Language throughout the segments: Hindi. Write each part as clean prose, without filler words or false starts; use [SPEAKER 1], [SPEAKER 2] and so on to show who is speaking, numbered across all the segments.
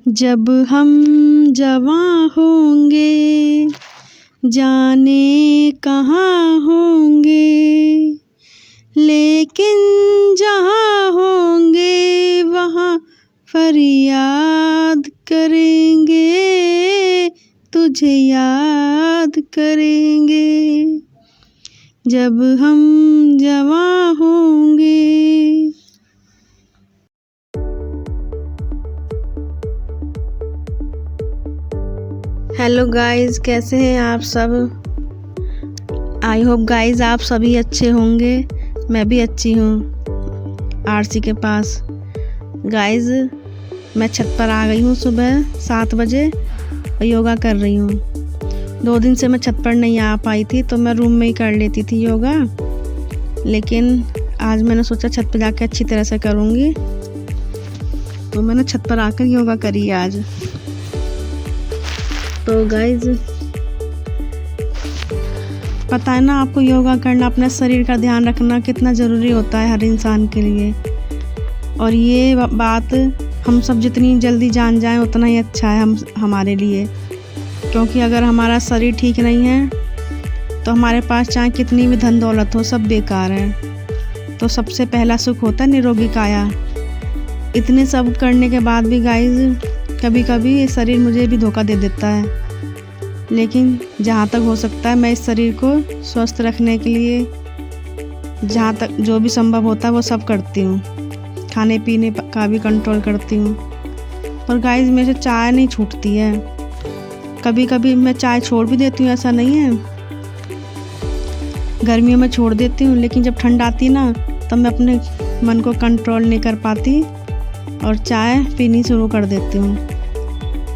[SPEAKER 1] जब हम जवां होंगे जाने कहाँ होंगे, लेकिन जहाँ होंगे वहाँ फरियाद करेंगे, तुझे याद करेंगे। जब हम जवां होंगे। हेलो गाइस, कैसे हैं आप सब? आई होप गाइस आप सभी अच्छे होंगे। मैं भी अच्छी हूँ आरसी के पास। गाइस मैं छत पर आ गई हूँ सुबह 7 बजे और योगा कर रही हूँ। 2 दिन से मैं छत पर नहीं आ पाई थी तो मैं रूम में ही कर लेती थी योगा, लेकिन आज मैंने सोचा छत पर जाकर अच्छी तरह से करूँगी, तो मैंने छत पर आकर योगा करी आज। तो गाइज पता है ना आपको, योगा करना, अपने शरीर का ध्यान रखना कितना ज़रूरी होता है हर इंसान के लिए। और ये बात हम सब जितनी जल्दी जान जाएं उतना ही अच्छा है हमारे लिए, क्योंकि अगर हमारा शरीर ठीक नहीं है तो हमारे पास चाहे कितनी भी धन दौलत हो सब बेकार है। तो सबसे पहला सुख होता है निरोगी काया। इतने सब करने के बाद भी गाइज कभी कभी ये शरीर मुझे भी धोखा दे देता है, लेकिन जहाँ तक हो सकता है मैं इस शरीर को स्वस्थ रखने के लिए जहाँ तक जो भी संभव होता है वो सब करती हूँ। खाने पीने का भी कंट्रोल करती हूँ। पर गाइस मेरे से चाय नहीं छूटती है। कभी कभी मैं चाय छोड़ भी देती हूँ, ऐसा नहीं है। गर्मियों में छोड़ देती हूँ, लेकिन जब ठंड आती ना तब मैं अपने मन को कंट्रोल नहीं कर पाती और चाय पीनी शुरू कर देती हूँ।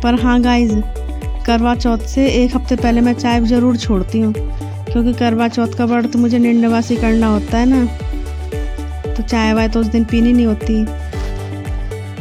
[SPEAKER 1] पर हाँ गाइस, करवा चौथ से 1 हफ्ते पहले मैं चाय ज़रूर छोड़ती हूँ, क्योंकि करवा चौथ का व्रत मुझे निंदवासी करना होता है ना, तो चाय वाय तो उस दिन पीनी नहीं होती।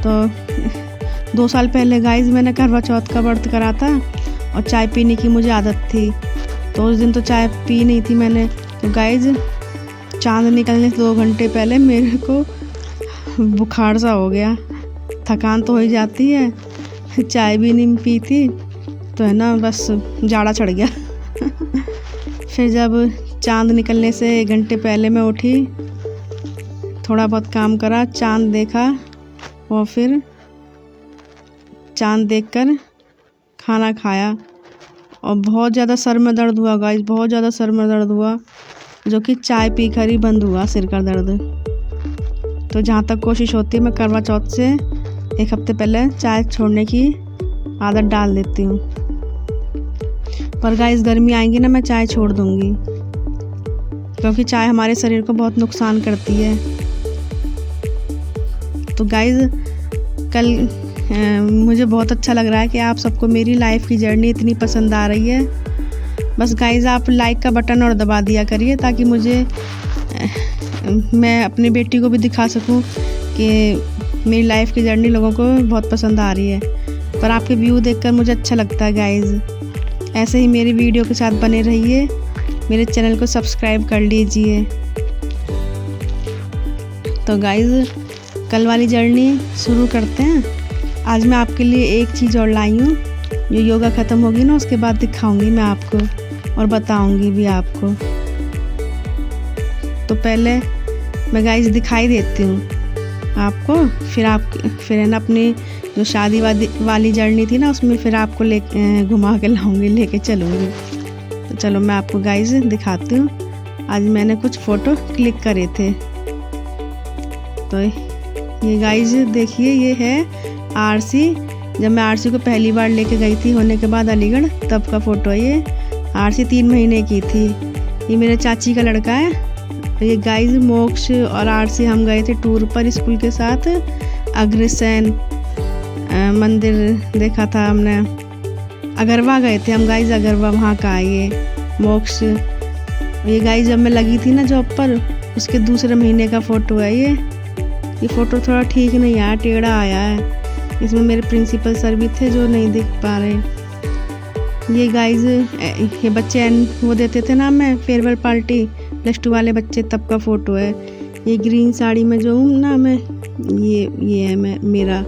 [SPEAKER 1] तो 2 साल पहले गाइस मैंने करवा चौथ का व्रत करा था और चाय पीने की मुझे आदत थी, तो उस दिन तो चाय पी नहीं थी मैंने। तो गाइस चाँद निकलने से 2 घंटे पहले मेरे को बुखार सा हो गया। थकान तो हो ही जाती है, चाय भी नहीं पी थी तो है ना, बस जाड़ा चढ़ गया। फिर जब चाँद निकलने से 1 घंटे पहले मैं उठी, थोड़ा बहुत काम करा, चाँद देखा और फिर चाँद देखकर खाना खाया। और बहुत ज़्यादा सर में दर्द हुआ गाइस, बहुत ज़्यादा सर में दर्द हुआ, जो कि चाय पी कर ही बंद हुआ सिर का दर्द। तो जहाँ तक कोशिश होती है मैं करवा चौथ से 1 हफ्ते पहले चाय छोड़ने की आदत डाल देती हूँ। पर गाइस गर्मी आएंगी ना मैं चाय छोड़ दूँगी, क्योंकि चाय हमारे शरीर को बहुत नुकसान करती है। तो गाइस कल मुझे बहुत अच्छा लग रहा है कि आप सबको मेरी लाइफ की जर्नी इतनी पसंद आ रही है। बस गाइस आप लाइक का बटन और दबा दिया करिए, ताकि मैं अपनी बेटी को भी दिखा सकूं कि मेरी लाइफ की जर्नी लोगों को बहुत पसंद आ रही है। पर आपके व्यू देखकर मुझे अच्छा लगता है गाइस। ऐसे ही मेरी वीडियो के साथ बने रहिए, मेरे चैनल को सब्सक्राइब कर लीजिए। तो गाइस कल वाली जर्नी शुरू करते हैं। आज मैं आपके लिए एक चीज़ और लाई हूँ, जो योगा ख़त्म होगी ना उसके बाद दिखाऊंगी मैं आपको और बताऊंगी भी आपको। तो पहले मैं गाइस दिखाई देती हूँ आपको, फिर है ना अपनी जो शादी वाली जर्नी थी ना उसमें फिर आपको घुमा के लाऊंगी, लेके चलूँगी। तो चलो मैं आपको गाइस दिखाती हूँ। आज मैंने कुछ फ़ोटो क्लिक करे थे। तो ये गाइस देखिए, ये है आरसी। जब मैं आरसी को पहली बार लेके गई थी होने के बाद अलीगढ़, तब का फ़ोटो है ये। आरसी 3 महीने की थी। ये मेरे चाची का लड़का है। तो ये गाइस मोक्ष और आरसी हम गए थे टूर पर स्कूल के साथ। अग्रसेन मंदिर देखा था हमने। अगरवा गए थे हम गाइस, अगरवा वहाँ का ये मोक्ष। ये गाइस जब मैं लगी थी ना जॉब पर, उसके दूसरे महीने का फ़ोटो है ये फ़ोटो थोड़ा ठीक नहीं आया, टेढ़ा आया है। इसमें मेरे प्रिंसिपल सर भी थे जो नहीं दिख पा रहे। ये गाइस ये बच्चे वो देते थे ना मैं फेयरवेल पार्टी, +2 वाले बच्चे, तब का फ़ोटो है। ये ग्रीन साड़ी में जो हूँ ना मैं, ये है मेरा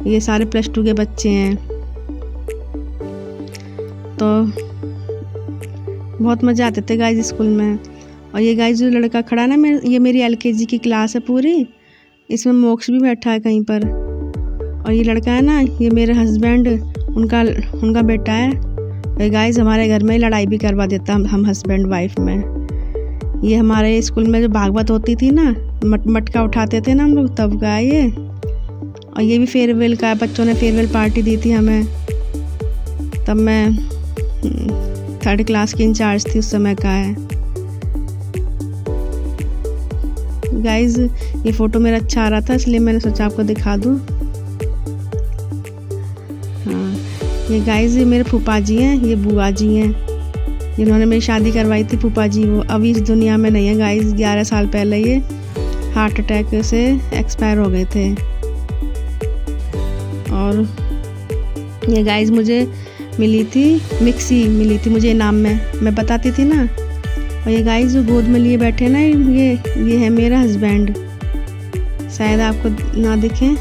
[SPEAKER 1] ये सारे +2 के बच्चे हैं। तो बहुत मज़ा आते थे गाइज स्कूल में। और ये गाइज जो लड़का खड़ा है ना, ये मेरी LKG की क्लास है पूरी। इसमें मोक्ष भी बैठा है कहीं पर। और ये लड़का है ना, ये मेरे हस्बैंड, उनका बेटा है। और गाइज हमारे घर में लड़ाई भी करवा देता हम हस्बैंड वाइफ में। ये हमारे स्कूल में जो भागवत होती थी ना, मटका उठाते थे ना हम लोग, तब का ये। और ये भी फेयरवेल का, बच्चों ने फेयरवेल पार्टी दी थी हमें, तब मैं 3rd क्लास की इंचार्ज थी उस समय का है। गाइज ये फ़ोटो मेरा अच्छा आ रहा था, इसलिए मैंने सोचा आपको दिखा दूँ। हाँ, ये गाइज ये मेरे फूफा जी हैं, ये बुआ जी हैं, जिन्होंने मेरी शादी करवाई थी। फूफा जी वो अभी इस दुनिया में नहीं है गाइज। 11 साल पहले ये हार्ट अटैक से एक्सपायर हो गए थे। और ये गाइज मुझे मिली थी, मिक्सी मिली थी मुझे इनाम में, मैं बताती थी ना। और ये गाइज जो गोद में लिए बैठे ना, ये है मेरा हस्बैंड। शायद आपको ना दिखे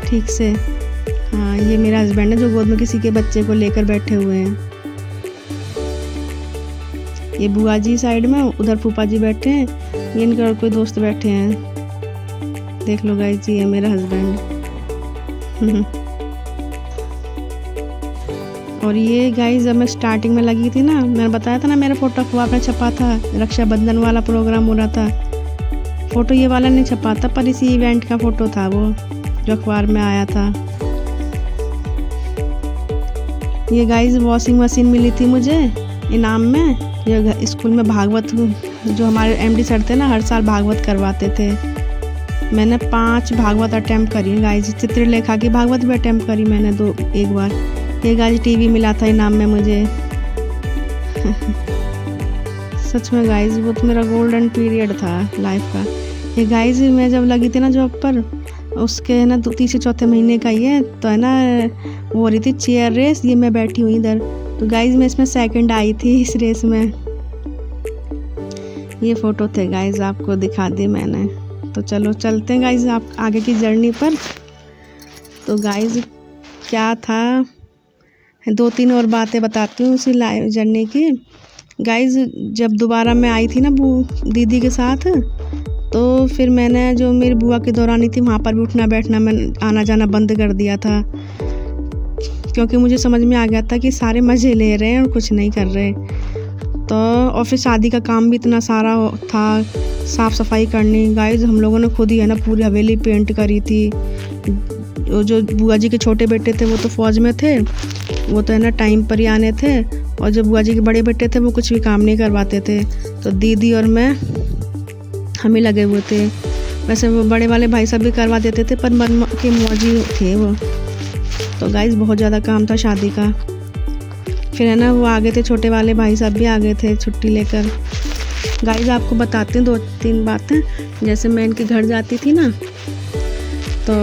[SPEAKER 1] ठीक से। हाँ, ये मेरा हस्बैंड है जो गोद में किसी के बच्चे को लेकर बैठे हुए हैं। ये बुआ जी साइड में, उधर फूफा जी बैठे हैं, ये इनके और कोई दोस्त बैठे हैं। देख लो गाइज, ये है मेरा हस्बैंड। और ये गाइज जब मैं स्टार्टिंग में लगी थी ना, मैंने बताया था ना मेरा फ़ोटो अखबार में छपा था, रक्षाबंधन वाला प्रोग्राम हो रहा था। फ़ोटो ये वाला नहीं छपा था, पर इसी इवेंट का फ़ोटो था वो, जो अखबार में आया था। ये गाइज वॉशिंग मशीन मिली थी मुझे इनाम में। ये स्कूल में भागवत, जो हमारे MD सर थे ना, हर साल भागवत करवाते थे। मैंने 5 भागवत अटैम्प्ट करी गाइज। चित्रलेखा की भागवत भी अटैम्प्ट करी मैंने एक बार। ये गाइज TV मिला था इनाम में मुझे। सच में गाइज वो तो मेरा गोल्डन पीरियड था लाइफ का। ये गाइज मैं जब लगी थी ना जॉब पर, उसके है ना 3-4 महीने का ही है, तो है ना वो हो रही थी चेयर रेस, ये मैं बैठी हुई इधर। तो गाइज मैं इसमें 2nd आई थी इस रेस में। ये फ़ोटो थे गाइज, आपको दिखा दी मैंने। तो चलो चलते हैं गाइज आप आगे की जर्नी पर। तो गाइज क्या था, 2-3 और बातें बताती हूँ उसी लाइव जर्नी की। गाइज जब दोबारा मैं आई थी ना दीदी के साथ, तो फिर मैंने जो मेरी बुआ की दौरानी थी, वहाँ पर भी उठना बैठना, मैं आना जाना बंद कर दिया था। क्योंकि मुझे समझ में आ गया था कि सारे मज़े ले रहे हैं और कुछ नहीं कर रहे। तो और फिर शादी का काम भी इतना सारा था, साफ़ सफाई करनी। गाइज हम लोगों ने खुद ही है ना पूरी हवेली पेंट करी थी। जो बुआ जी के छोटे बेटे थे वो तो फ़ौज में थे, वो तो है ना टाइम पर ही आने थे। और जो बुआ जी के बड़े बेटे थे वो कुछ भी काम नहीं करवाते थे, तो दीदी और मैं हम ही लगे हुए थे। वैसे वो बड़े वाले भाई साहब भी करवा देते थे, पर मन के मौजी थे वो। तो गाइज बहुत ज़्यादा काम था शादी का। फिर है ना वो आ गए थे, छोटे वाले भाई साहब भी आ गए थे छुट्टी लेकर। गाइज आपको बताती हूँ 2-3 बातें। जैसे मैं इनके घर जाती थी ना, तो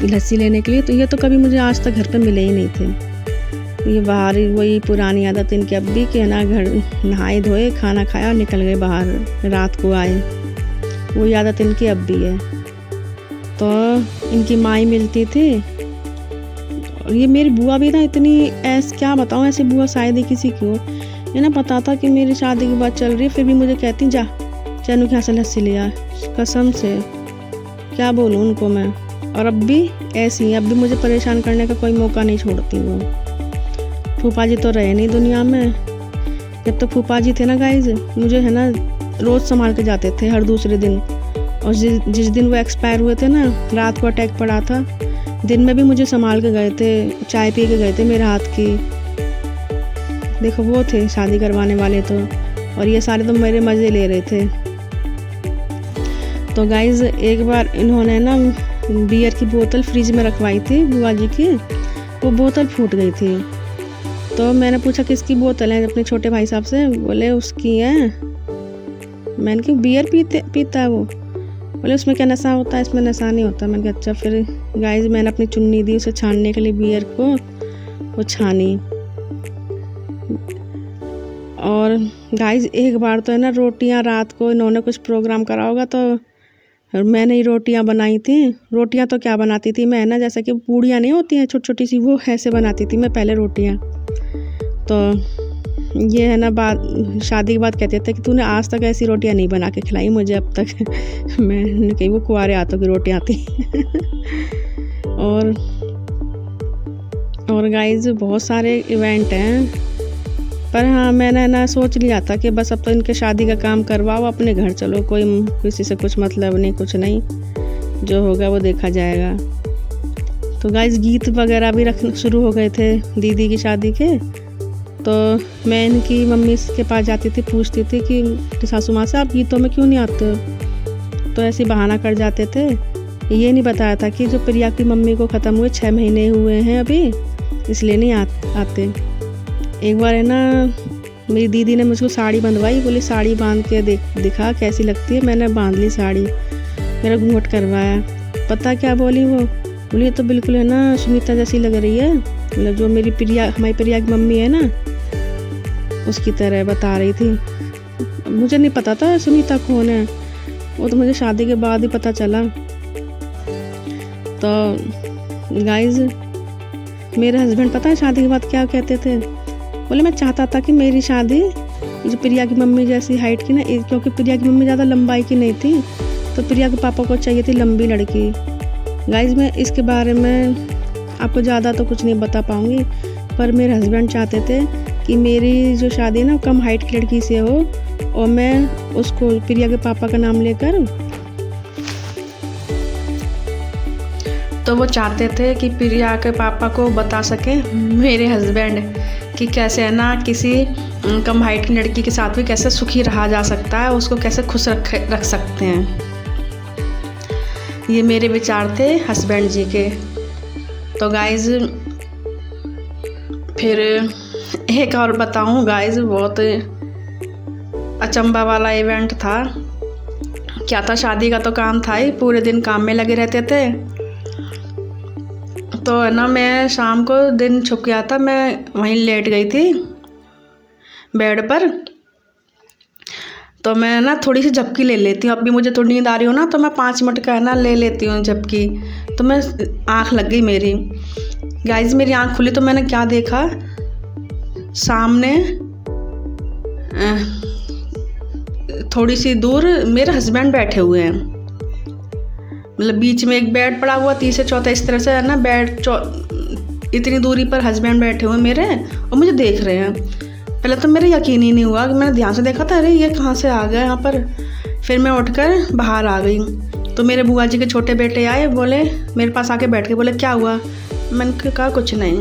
[SPEAKER 1] लस्सी लेने के लिए, तो ये तो कभी मुझे आज तक घर पे मिले ही नहीं थे। ये बाहर ही वही पुरानी आदत इनकी अब्बी की है ना, घर नहाए धोए, खाना खाया और निकल गए बाहर, रात को आए, वही आदत इनकी अब्बी है। तो इनकी माई मिलती थी। और ये मेरी बुआ भी ना इतनी क्या बताऊँ, ऐसी बुआ शायद ही किसी की हो। ये ना पता था कि मेरी शादी की बात चल रही है, फिर भी मुझे कहती जा चैनू के यहाँ से लस्सी ले आ। कसम से क्या बोलूँ उनको मैं। और अब भी ऐसी हैं, अब भी मुझे परेशान करने का कोई मौका नहीं छोड़ती वो। फूफा जी तो रहे नहीं दुनिया में। जब तक फूफा जी थे ना गाइज, मुझे है ना रोज़ संभाल के जाते थे हर दूसरे दिन। और जिस दिन वो एक्सपायर हुए थे ना, रात को अटैक पड़ा था, दिन में भी मुझे संभाल के गए थे, चाय पी के गए थे मेरे हाथ की। देखो वो थे शादी करवाने वाले तो, और ये सारे तो मेरे मज़े ले रहे थे। तो गाइज एक बार इन्होंने ना बियर की बोतल फ्रिज में रखवाई थी बुआ जी की, वो बोतल फूट गई थी। तो मैंने पूछा किसकी बोतल है अपने छोटे भाई साहब से, बोले उसकी है। मैंने कहा बियर पीता है वो? बोले उसमें क्या नशा होता है, इसमें नशा नहीं होता। मैंने कहा अच्छा। फिर गाइज मैंने अपनी चुन्नी दी उसे छानने के लिए बियर को, वो छानी। और गाइज एक बार तो है ना रोटियां रात को इन्होंने कुछ प्रोग्राम करा होगा, तो और मैंने ही रोटियां बनाई थी। रोटियां तो क्या बनाती थी मैं ना, जैसे कि पूड़ियाँ नहीं होती हैं छोटी छोटी सी, वो ऐसे बनाती थी मैं पहले रोटियां। तो ये है ना बात, शादी के बाद कहते थे कि तूने आज तक ऐसी रोटियां नहीं बना के खिलाई मुझे अब तक। मैंने कही वो कुंवारे हाथों की रोटियां थी। और गाइज बहुत सारे इवेंट हैं, पर हाँ मैंने ना सोच लिया था कि बस अब तो इनके शादी का काम करवाओ, अपने घर चलो, कोई किसी से कुछ मतलब नहीं, कुछ नहीं, जो होगा वो देखा जाएगा। तो गाइज गीत वगैरह भी रखना शुरू हो गए थे दीदी की शादी के। तो मैं इनकी मम्मी के पास जाती थी, पूछती थी कि सासू माँ से आप गीतों में क्यों नहीं आते हो, तो ऐसे बहाना कर जाते थे। ये नहीं बताया था कि जो प्रिया की मम्मी को ख़त्म हुए 6 महीने हुए हैं अभी, इसलिए नहीं आते। एक बार है ना मेरी दीदी ने मुझको साड़ी बंधवाई, बोली साड़ी बांध के दिखा कैसी लगती है। मैंने बांध ली साड़ी, मेरा घूंघट करवाया। पता क्या बोली वो, बोली ये तो बिल्कुल है ना सुनीता जैसी लग रही है, मतलब जो मेरी प्रिया, हमारी प्रिया की मम्मी है ना, उसकी तरह बता रही थी। मुझे नहीं पता था सुनीता कौन है, वो तो मुझे शादी के बाद ही पता चला। तो गाइज मेरे हस्बैंड पता है शादी के बाद क्या कहते थे, बोले मैं चाहता था कि मेरी शादी जो प्रिया की मम्मी जैसी हाइट की ना, क्योंकि प्रिया की मम्मी ज़्यादा लंबाई की नहीं थी, तो प्रिया के पापा को चाहिए थी लंबी लड़की। गाइज मैं इसके बारे में आपको ज़्यादा तो कुछ नहीं बता पाऊँगी, पर मेरे हस्बैंड चाहते थे कि मेरी जो शादी है ना कम हाइट की लड़की से हो, और मैं उसको प्रिया के पापा का नाम लेकर, तो वो चाहते थे कि प्रिया के पापा को बता सके मेरे हस्बैंड कि कैसे है ना किसी कम हाइट की लड़की के साथ भी कैसे सुखी रहा जा सकता है, उसको कैसे खुश रख सकते हैं। ये मेरे विचार थे हस्बैंड जी के। तो गाइज फिर एक और बताऊं गाइज, बहुत अचंभा वाला इवेंट था। क्या था, शादी का तो काम था ही, पूरे दिन काम में लगे रहते थे। तो है ना मैं शाम को दिन छुप गया था, मैं वहीं लेट गई थी बेड पर। तो मैं ना थोड़ी सी झपकी ले लेती हूँ, अब भी मुझे थोड़ी नींद आ रही हो ना तो मैं 5 मिनट का है ना ले लेती हूँ झपकी। तो मैं आँख लग गई मेरी। गाइज मेरी आँख खुली तो मैंने क्या देखा, सामने थोड़ी सी दूर मेरे हस्बैंड बैठे हुए हैं, मतलब बीच में एक बेड पड़ा हुआ, तीसरे चौथा इस तरह से है ना बेड, इतनी दूरी पर हस्बैंड बैठे हुए मेरे और मुझे देख रहे हैं। पहले तो मेरे यकीन ही नहीं हुआ कि मैंने ध्यान से देखा था, अरे ये कहाँ से आ गए यहाँ पर। फिर मैं उठकर बाहर आ गई, तो मेरे बुआ जी के छोटे बेटे आए, बोले मेरे पास आके बैठ के, बोले क्या हुआ। मैंने कहा कुछ नहीं।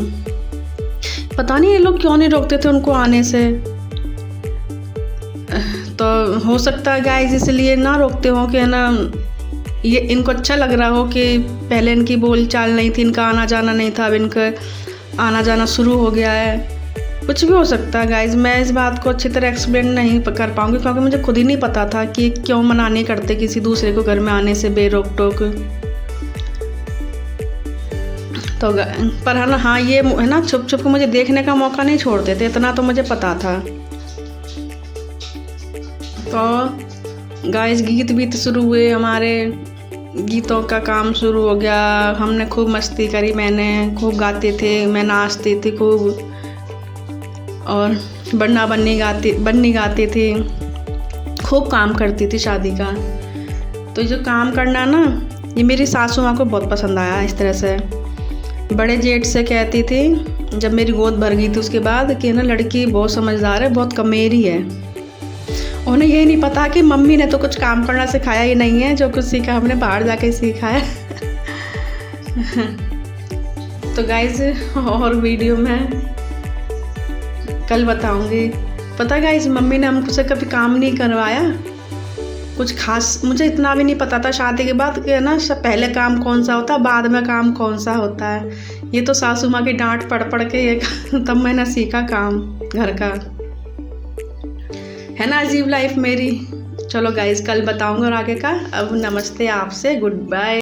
[SPEAKER 1] पता नहीं ये लोग क्यों नहीं रोकते थे उनको आने से, तो हो सकता है गाइस इसलिए ना रोकते हो कि है ना ये इनको अच्छा लग रहा हो कि पहले इनकी बोल चाल नहीं थी, इनका आना जाना नहीं था, अब इनका आना जाना शुरू हो गया है। कुछ भी हो सकता है गाइज, मैं इस बात को अच्छी तरह एक्सप्लेन नहीं कर पाऊँगी, क्योंकि मुझे खुद ही नहीं पता था कि क्यों मना नहीं करते किसी दूसरे को घर में आने से बेरोक टोक। तो पर है ना हाँ ये है ना छुप छुप के मुझे देखने का मौका नहीं छोड़ते थे, इतना तो मुझे पता था। तो गाइस गीत बीत शुरू हुए, हमारे गीतों का काम शुरू हो गया। हमने खूब मस्ती करी, मैंने खूब गाते थे, मैं नाचती थी खूब, और बन्नी गाती थी, खूब काम करती थी शादी का। तो जो काम करना ना ये मेरी सासू माँ को बहुत पसंद आया। इस तरह से बड़े जेठ से कहती थी जब मेरी गोद भर गई थी उसके बाद कि ना लड़की बहुत समझदार है, बहुत कमेरी है। उन्हें ये नहीं पता कि मम्मी ने तो कुछ काम करना सिखाया ही नहीं है, जो कुछ सीखा हमने बाहर जाके सीखा है। तो गाइज और वीडियो में कल बताऊंगी। पता गाइज मम्मी ने हमसे कभी काम नहीं करवाया कुछ खास, मुझे इतना भी नहीं पता था शादी के बाद कि ना पहले काम कौन सा होता है, बाद में काम कौन सा होता है। ये तो सासू माँ की डांट पढ़ पढ़ के ये तब मैंने सीखा काम घर का, है ना अजीब लाइफ मेरी। चलो गाइज कल बताऊंगा और आगे का। अब नमस्ते आपसे, गुड बाय।